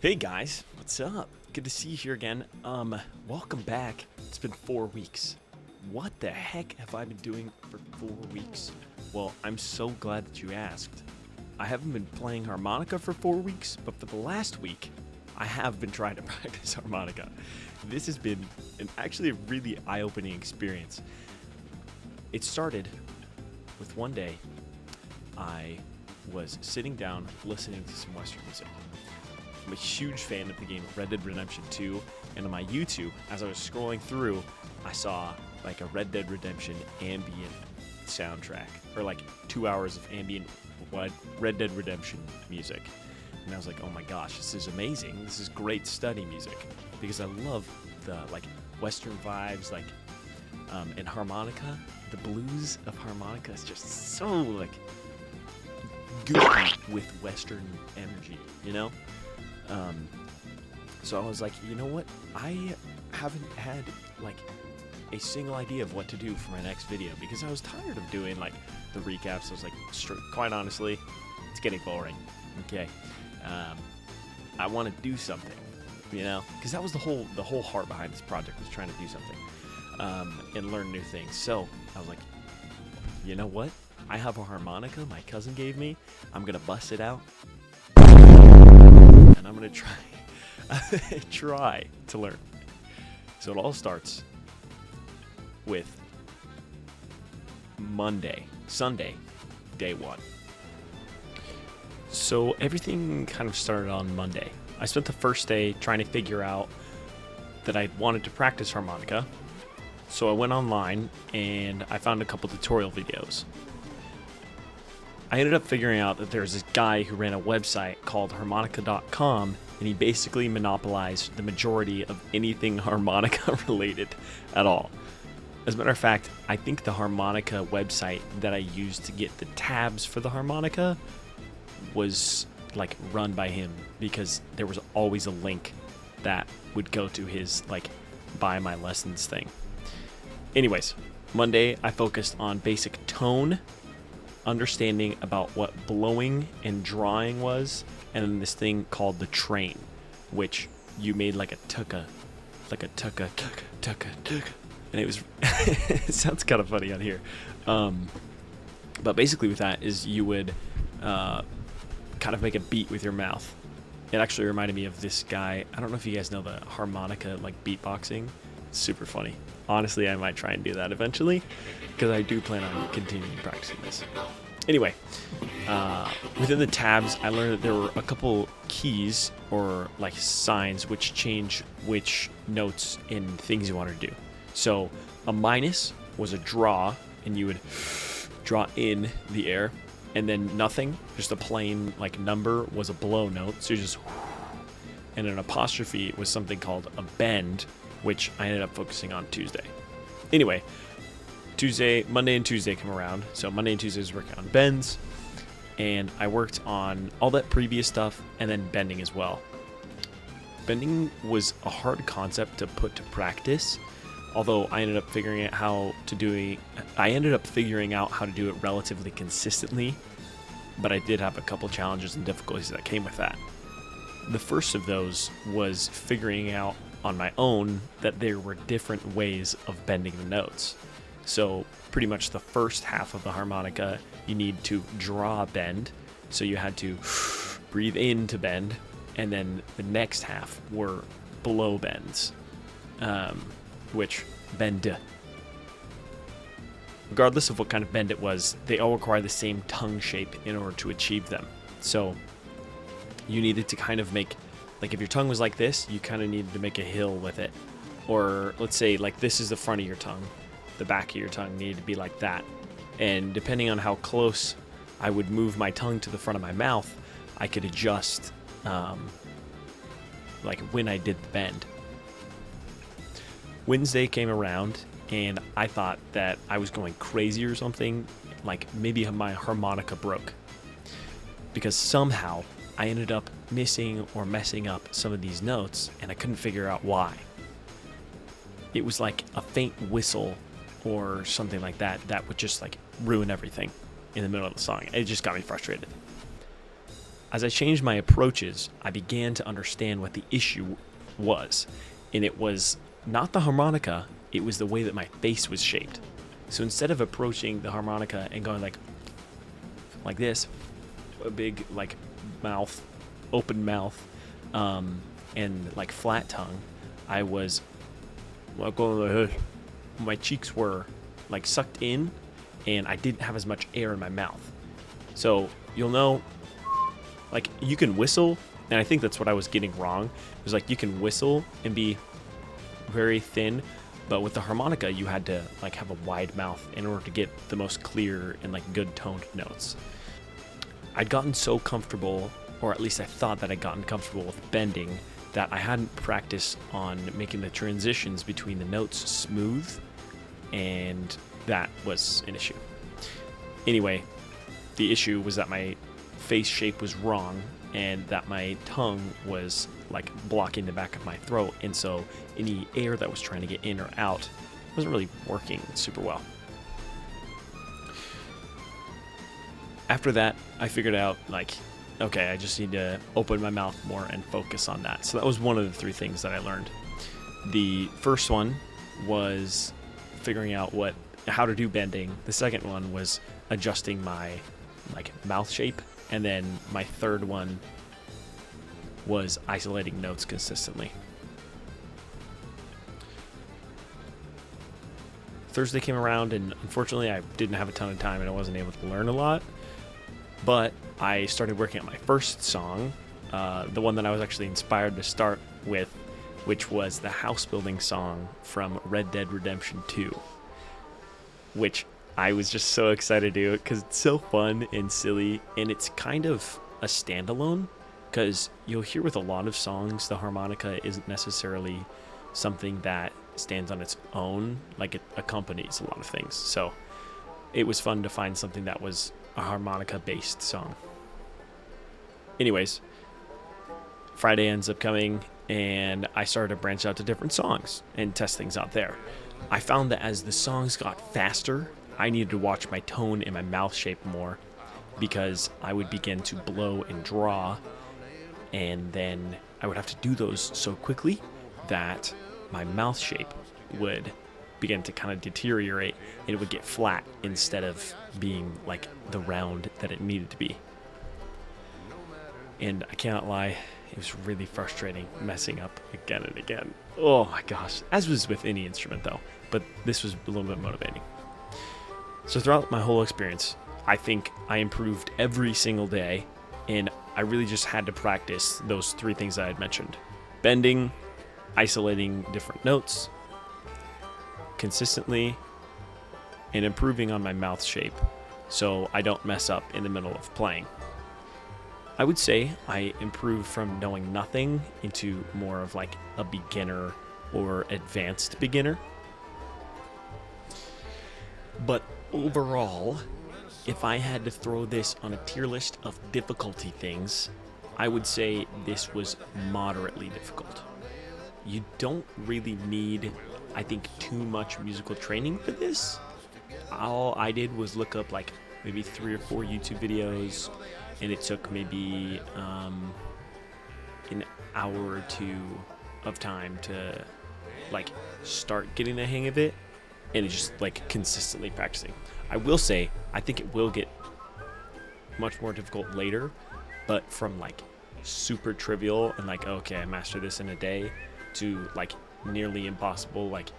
Hey guys, what's up? Good to see you here again. Welcome back. It's been 4 weeks. What the heck have I been doing for 4 weeks? Well, I'm so glad that you asked. I haven't been playing harmonica for 4 weeks, but for the last week, I have been trying to practice harmonica. This has been actually a really eye-opening experience. It started with one day, I was sitting down listening to some Western music. I'm a huge fan of the game Red Dead Redemption 2, and on my YouTube, as I was scrolling through, I saw like a Red Dead Redemption ambient soundtrack, or like 2 hours of ambient Red Dead Redemption music. And I was like, oh my gosh, this is amazing. This is great study music, because I love the like Western vibes, like and harmonica. The blues of harmonica is just so like goofy with Western energy, you know? So I was like, you know what? I haven't had like a single idea of what to do for my next video, because I was tired of doing like the recaps. I was like, quite honestly, it's getting boring. Okay. I want to do something, you know, because that was the whole heart behind this project, was trying to do something, and learn new things. So I was like, you know what? I have a harmonica my cousin gave me. I'm going to bust it out. And I'm going to try to learn. So it all starts with Sunday, day one. So everything kind of started on Monday. I spent the first day trying to figure out that I wanted to practice harmonica. So I went online and I found a couple tutorial videos. I ended up figuring out that there's this guy who ran a website called Harmonica.com, and he basically monopolized the majority of anything harmonica related at all. As a matter of fact, I think the harmonica website that I used to get the tabs for the harmonica was like run by him, because there was always a link that would go to his like buy my lessons thing. Anyways, Monday I focused on basic tone, understanding about what blowing and drawing was, and then this thing called the train, which you made like a tucka, and it was it sounds kind of funny on here, but basically with that is you would kind of make a beat with your mouth. It actually reminded me of this guy. I don't know if you guys know the harmonica like beatboxing. It's super funny. Honestly, I might try and do that eventually, because I do plan on continuing practicing this. Anyway, within the tabs, I learned that there were a couple keys or like signs which change which notes in things you want to do. So a minus was a draw, and you would draw in the air, and then nothing, just a plain like number, was a blow note. So you just, and an apostrophe was something called a bend, which I ended up focusing on Tuesday. Anyway, Monday and Tuesday come around. So Monday and Tuesday was working on bends, and I worked on all that previous stuff and then bending as well. Bending was a hard concept to put to practice, although I ended up figuring out how to do it relatively consistently, but I did have a couple challenges and difficulties that came with that. The first of those was figuring out on my own that there were different ways of bending the notes. So pretty much the first half of the harmonica, you need to draw a bend. So you had to breathe in to bend, and then the next half were blow bends, which bend. Regardless of what kind of bend it was, they all require the same tongue shape in order to achieve them. So you needed to kind of make, like if your tongue was like this, you kind of needed to make a hill with it. Or let's say like this is the front of your tongue, the back of your tongue needed to be like that. And depending on how close I would move my tongue to the front of my mouth, I could adjust like when I did the bend. Wednesday came around, and I thought that I was going crazy or something, like maybe my harmonica broke, because somehow I ended up missing or messing up some of these notes, and I couldn't figure out why. It was like a faint whistle or something like that that would just like ruin everything in the middle of the song. It just got me frustrated. As I changed my approaches, I began to understand what the issue was. And it was not the harmonica, it was the way that my face was shaped. So instead of approaching the harmonica and going like this, a big like mouth, open mouth, and like flat tongue, I was like going like this. My cheeks were like sucked in, and I didn't have as much air in my mouth. So you'll know, like you can whistle, and I think that's what I was getting wrong. It was like you can whistle and be very thin, but with the harmonica you had to like have a wide mouth in order to get the most clear and like good toned notes. I'd gotten so comfortable, or at least I thought that I'd gotten comfortable with bending, that I hadn't practiced on making the transitions between the notes smooth, and that was an issue. Anyway, the issue was that my face shape was wrong and that my tongue was like blocking the back of my throat, and so any air that was trying to get in or out wasn't really working super well. After that, I figured out like, okay, I just need to open my mouth more and focus on that. So that was one of the 3 things that I learned. The first one was figuring out how to do bending. The second one was adjusting my like mouth shape, and then my third one was isolating notes consistently. Thursday came around, and unfortunately I didn't have a ton of time and I wasn't able to learn a lot, but I started working on my first song, the one that I was actually inspired to start with, which was the house building song from Red Dead Redemption 2, which I was just so excited to do because it's so fun and silly, and it's kind of a standalone, because you'll hear with a lot of songs the harmonica isn't necessarily something that stands on its own, like it accompanies a lot of things. So it was fun to find something that was a harmonica based song. Anyways, Friday ends up coming, and I started to branch out to different songs and test things out there. I found that as the songs got faster, I needed to watch my tone and my mouth shape more, because I would begin to blow and draw, and then I would have to do those so quickly that my mouth shape would begin to kind of deteriorate, and it would get flat instead of being like the round that it needed to be. And I cannot lie, it was really frustrating messing up again and again. Oh my gosh, as was with any instrument though, but this was a little bit motivating. So throughout my whole experience, I think I improved every single day, and I really just had to practice those 3 things that I had mentioned: bending, isolating different notes consistently, and improving on my mouth shape so I don't mess up in the middle of playing. I would say I improved from knowing nothing into more of like a beginner or advanced beginner. But overall, if I had to throw this on a tier list of difficulty things, I would say this was moderately difficult. You don't really need, I think, too much musical training for this. All I did was look up like maybe 3 or 4 YouTube videos, and it took maybe an hour or 2 of time to like start getting the hang of it, and it's just like consistently practicing. I will say I think it will get much more difficult later, but from like super trivial and like, okay, I mastered this in a day, to like nearly impossible, like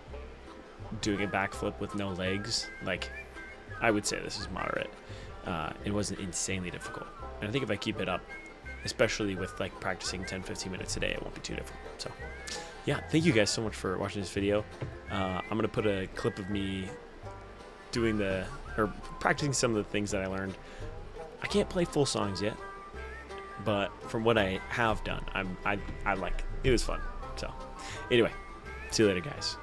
doing a backflip with no legs, like I would say this is moderate. It wasn't insanely difficult, and I think if I keep it up, especially with like practicing 10-15 minutes a day, it won't be too difficult. So yeah, thank you guys so much for watching this video. I'm gonna put a clip of me practicing some of the things that I learned. I can't play full songs yet, but from what I have done, I like it. Was fun. So anyway, see you later, guys.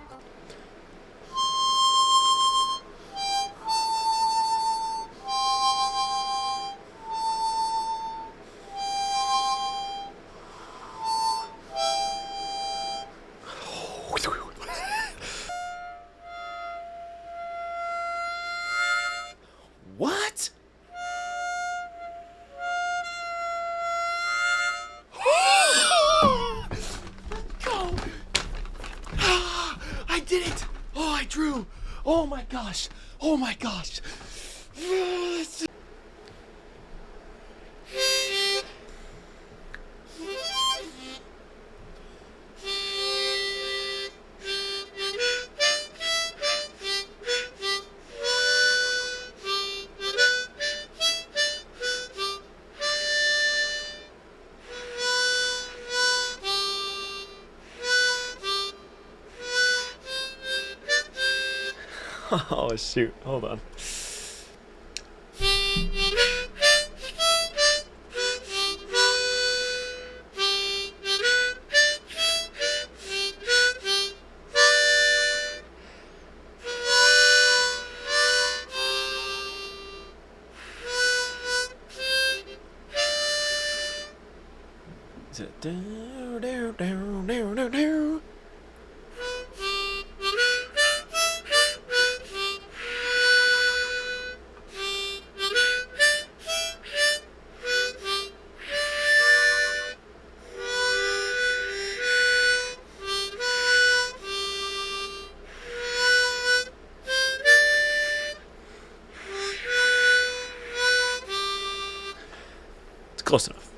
What? true. Oh my gosh. Oh my gosh. Oh shoot, hold on. Is it down, down, down, down, down, down? It's close enough.